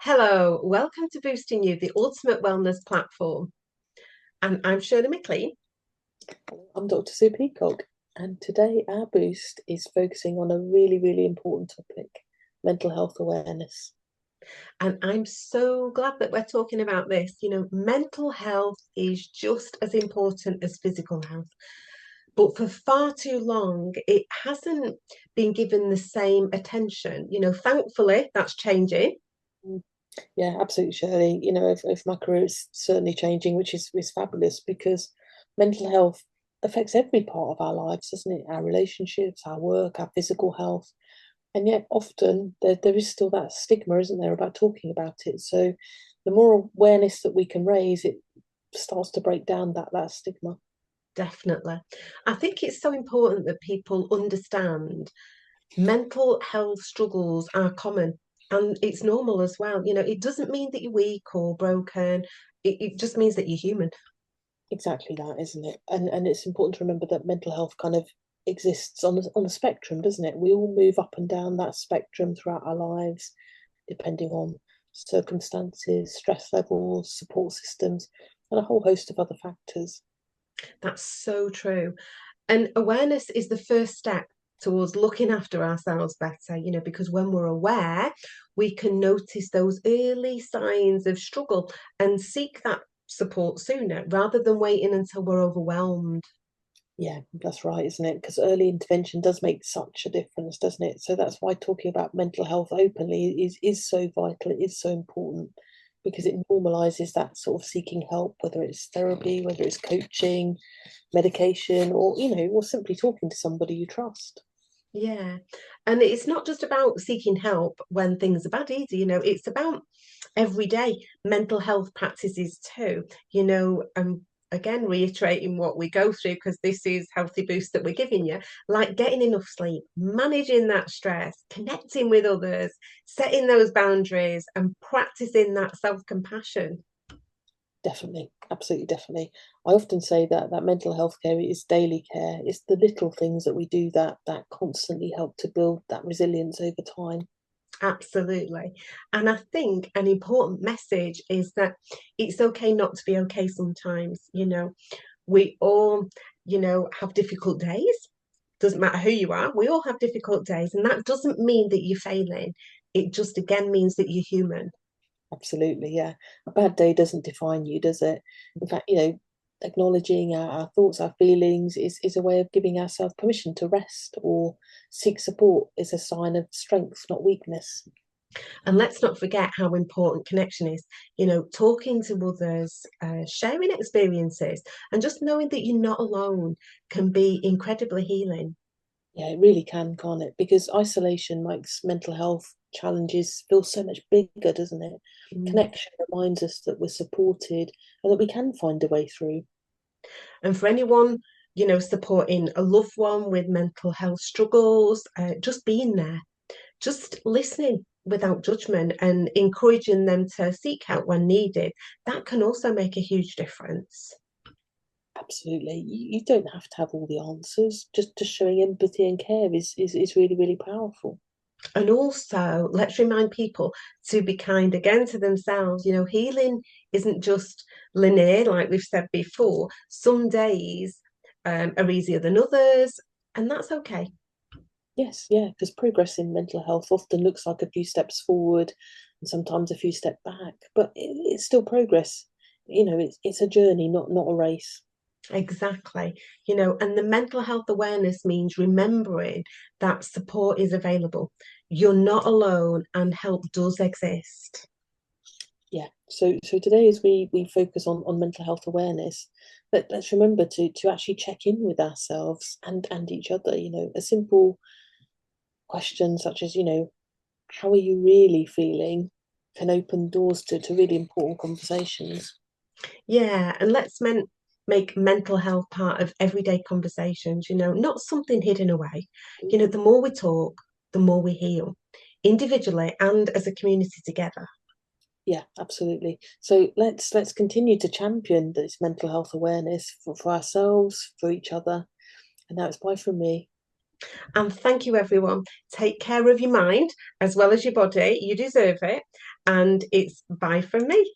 Hello, welcome to Boosting You, the ultimate wellness platform. And I'm Shirley McLean. I'm Dr. Sue Peacock, and today our boost is focusing on a really, really important topic, mental health awareness. And I'm so glad that we're talking about this. Mental health is just as important as physical health. But for far too long, it hasn't been given the same attention. Thankfully, that's changing. Mm. Yeah, absolutely, Shirley. If my career is certainly changing, which is fabulous because mental health affects every part of our lives, doesn't it? Our relationships, our work, our physical health. And yet often there is still that stigma, isn't there, about talking about it. So the more awareness that we can raise, it starts to break down that stigma. Definitely. I think it's so important that people understand mental health struggles are common and it's normal as well. It doesn't mean that you're weak or broken. It just means that you're human. Exactly that, isn't it? And it's important to remember that mental health kind of exists on a spectrum, doesn't it? We all move up and down that spectrum throughout our lives, depending on circumstances, stress levels, support systems, and a whole host of other factors. That's so true. And awareness is the first step towards looking after ourselves better, because when we're aware, we can notice those early signs of struggle and seek that support sooner rather than waiting until we're overwhelmed. Yeah, that's right, isn't it? Because early intervention does make such a difference, doesn't it? So that's why talking about mental health openly is so vital. It is so important because it normalizes that sort of seeking help, whether it's therapy, whether it's coaching, medication, or simply talking to somebody you trust. Yeah. And it's not just about seeking help when things are bad either, it's about everyday mental health practices too, again reiterating what we go through because this is healthy boost that we're giving you, like getting enough sleep, managing that stress, connecting with others, setting those boundaries and practicing that self-compassion. Definitely, absolutely, definitely. I often say that mental health care is daily care. It's the little things that we do that constantly help to build that resilience over time. Absolutely. And I think an important message is that it's okay not to be okay sometimes. We all, have difficult days. Doesn't matter who you are, we all have difficult days. And that doesn't mean that you're failing. It just again means that you're human. Absolutely, yeah. A bad day doesn't define you, does it? In fact, acknowledging our thoughts, our feelings is a way of giving ourselves permission to rest or seek support is a sign of strength, not weakness. And let's not forget how important connection is. Talking to others, sharing experiences, and just knowing that you're not alone can be incredibly healing. Yeah, it really can, can't it? Because isolation makes mental health challenges feel so much bigger, doesn't it? Mm. Connection reminds us that we're supported and that we can find a way through. And for anyone, supporting a loved one with mental health struggles, just being there, just listening without judgment and encouraging them to seek help when needed, that can also make a huge difference. Absolutely. You don't have to have all the answers. Just showing empathy and care is really, really powerful. And also, let's remind people to be kind again to themselves. Healing isn't just linear, like we've said before. Some days are easier than others, and that's okay. Yes, yeah, because progress in mental health often looks like a few steps forward and sometimes a few steps back, but it's still progress. It's a journey, not a race. Exactly. And the mental health awareness means remembering that support is available. You're not alone and help does exist. Yeah. So today as we focus on mental health awareness, let's remember to actually check in with ourselves and each other. A simple question such as, how are you really feeling can open doors to really important conversations. Yeah, and make mental health part of everyday conversations, not something hidden away. The more we talk, the more we heal, individually and as a community together. Yeah, absolutely. So let's continue to champion this mental health awareness for ourselves, for each other. And now it's bye from me. And thank you, everyone. Take care of your mind as well as your body. You deserve it. And it's bye from me.